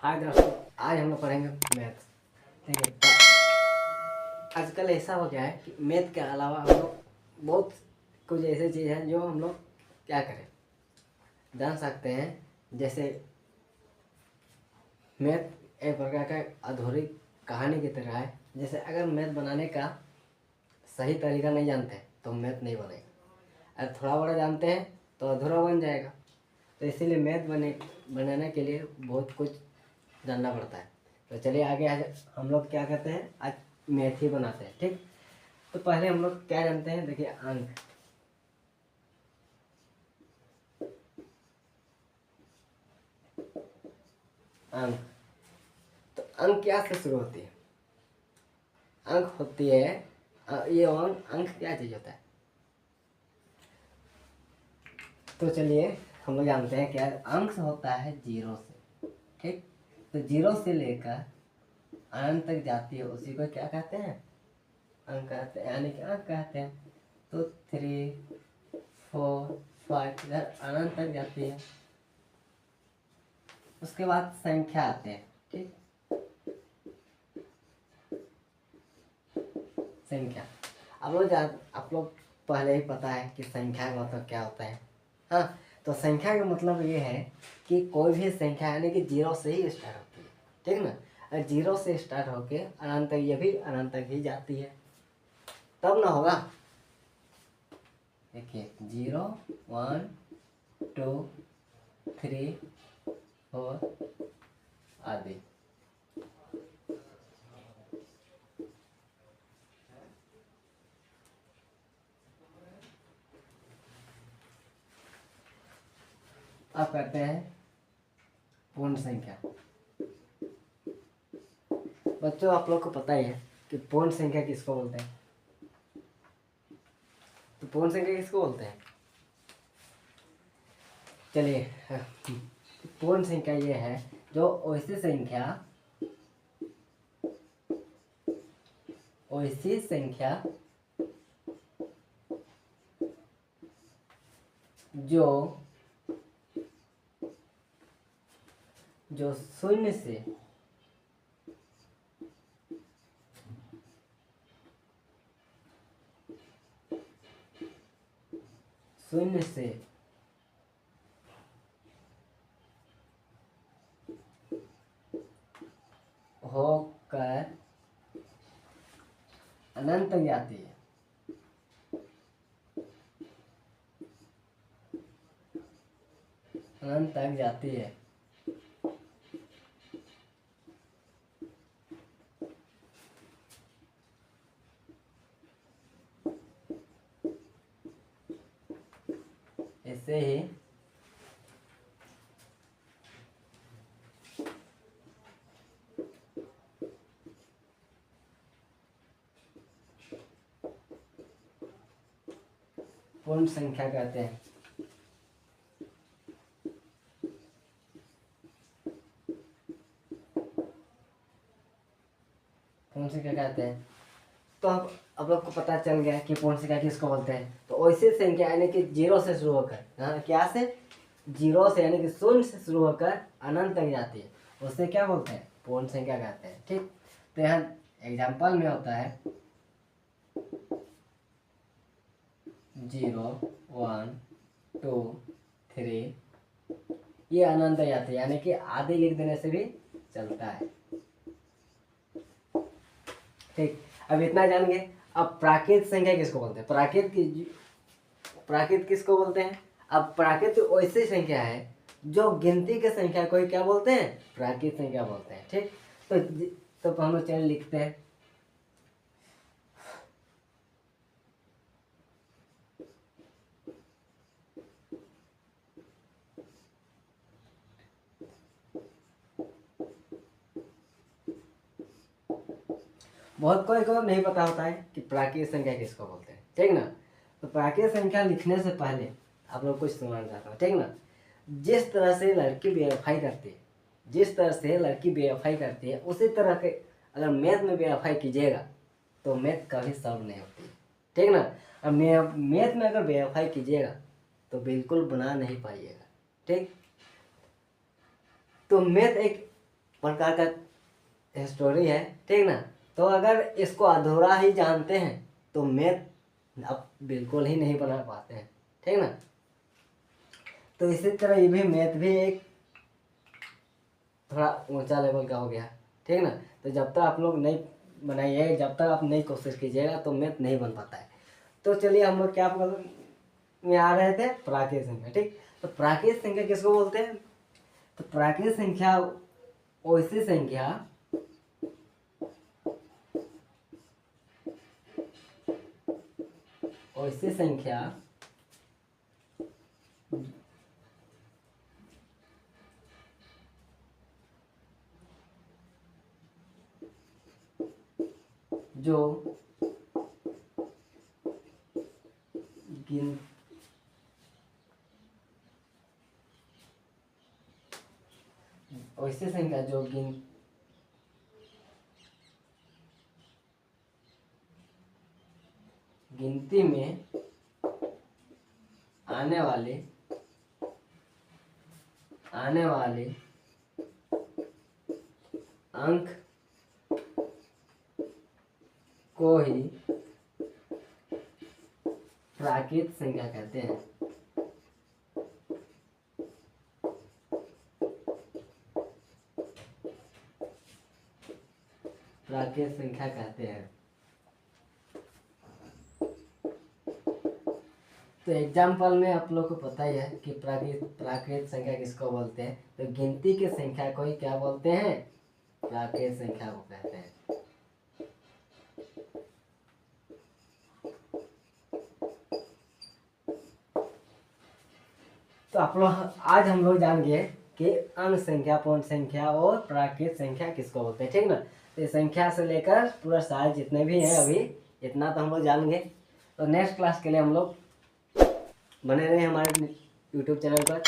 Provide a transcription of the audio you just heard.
हाय दोस्तों, आज हम लोग पढ़ेंगे मैथ्स। ठीक है। तो आजकल ऐसा हो गया है कि मैथ के अलावा हम लोग बहुत कुछ ऐसे चीज़ हैं जो हम लोग क्या करें जान सकते हैं। जैसे मैथ एक प्रकार का अधूरी कहानी की तरह है। जैसे अगर मैथ बनाने का सही तरीका नहीं जानते तो मैथ नहीं बनेगा। अगर थोड़ा बड़ा जानते हैं तो अधूरा बन जाएगा। तो इसीलिए मैथ बनाने के लिए बहुत कुछ जानना पड़ता है। तो चलिए आगे आज हम लोग क्या करते हैं, आज मैथ ही बनाते हैं। ठीक। तो पहले हम लोग क्या जानते हैं, देखिए अंक। अंक तो अंक क्या से शुरू होती है? अंक होती है ये अंक क्या चीज होता है? तो चलिए हम लोग जानते हैं क्या अंक होता है जीरो से। ठीक। तो जीरो से लेकर अनंत तक जाती है, उसी को क्या कहते हैं? अंक कहते हैं, यानी कि अंक कहते हैं। तो 3, 4, 5 इधर अनंत तक जाती है। उसके बाद संख्या आते हैं। ठीक। संख्या आप लोग पहले ही पता है कि संख्या का मतलब क्या होता है। हाँ। तो संख्या का मतलब ये है कि कोई भी संख्या यानी कि जीरो से ही स्टार्ट होती है। ठीक ना। और जीरो से स्टार्ट होके अनंत तक, ये भी अनंत तक ही जाती है, तब ना होगा। देखिए 0, 1, 2, 3, 4 आदि। अब करते हैं पूर्ण संख्या। बच्चों आप लोग को पता ही है कि पूर्ण संख्या किसको बोलते हैं। तो पूर्ण संख्या किसको बोलते हैं? चलिए पूर्ण संख्या ये है जो वैसी संख्या जो जो शून्य से शून्य से होकर अनंत तक जाती है। अनंत तक जाती है। ऐसे ही पूर्ण संख्या कहते हैं। पूर्ण संख्या कहते हैं। तो अब लोग को पता चल गया कि पूर्ण संख्या किसको बोलते हैं। तो वैसी संख्या यानी कि जीरो से शुरू होकर, हाँ क्या से? जीरो से यानी कि शून्य से शुरू होकर अनंत तक जाती है, उसे क्या बोलते हैं? पूर्ण संख्या कहते हैं। ठीक। तो यहाँ एग्जाम्पल में होता है 0, 1, 2, 3, ये अनंत तक जाती है, यानी कि आधे लिख देने से भी चलता है। ठीक। अब इतना जान गए। अब प्राकृत संख्या किसको बोलते हैं? प्राकृत किसको बोलते हैं? अब प्राकृत वैसी संख्या है जो गिनती की संख्या को ही क्या बोलते हैं? प्राकृत संख्या बोलते हैं। ठीक। तो हम लोग चलिए लिखते हैं। बहुत कोई को नहीं पता होता है कि प्राकृत संख्या किसको बोलते हैं। ठीक ना। तो प्राकृत संख्या लिखने से पहले आप लोग कुछ सुनना चाहता हूँ। ठीक ना। जिस तरह से लड़की बेवफाई करती है, उसी तरह के अगर मैथ में बेवफाई कीजिएगा तो मैथ कभी सॉल्व नहीं होती है। ठीक ना। अब मैथ में अगर बेवफाई कीजिएगा तो बिल्कुल बना नहीं पाइएगा। ठीक। तो मैथ एक प्रकार का स्टोरी है, ठीक ना। तो अगर इसको अधूरा ही जानते हैं तो मैथ आप बिल्कुल ही नहीं बना पाते हैं, ठीक ना। तो इसी तरह ये भी मैथ भी एक थोड़ा ऊंचा लेवल का हो गया, ठीक ना। तो जब तक आप लोग नहीं बनाइए, जब तक आप नहीं कोशिश कीजिएगा तो मैथ नहीं बन पाता है। तो चलिए हम लोग क्या में आ रहे थे, प्राकृत संख्या, ठीक। तो प्राकृत संख्या किसको बोलते हैं? तो प्राकृत संख्या वैसी संख्या जो गिनती में आने वाले अंक को ही प्राकृत संख्या कहते हैं। प्राकृत संख्या कहते हैं। तो एग्जाम्पल में आप लोग को पता ही है कि प्राकृत संख्या किसको बोलते हैं। तो गिनती की संख्या को ही क्या बोलते हैं? प्राकृत संख्या को कहते हैं। तो आप लोग आज हम लोग जान गए कि अंक संख्या, पूर्ण संख्या और प्राकृत संख्या किसको बोलते हैं, ठीक ना। तो संख्या से लेकर पूरा सारे जितने भी हैं अभी इतना तो हम लोग जान गए। तो नेक्स्ट क्लास के लिए हम लोग बने रहे हमारे YouTube चैनल पर।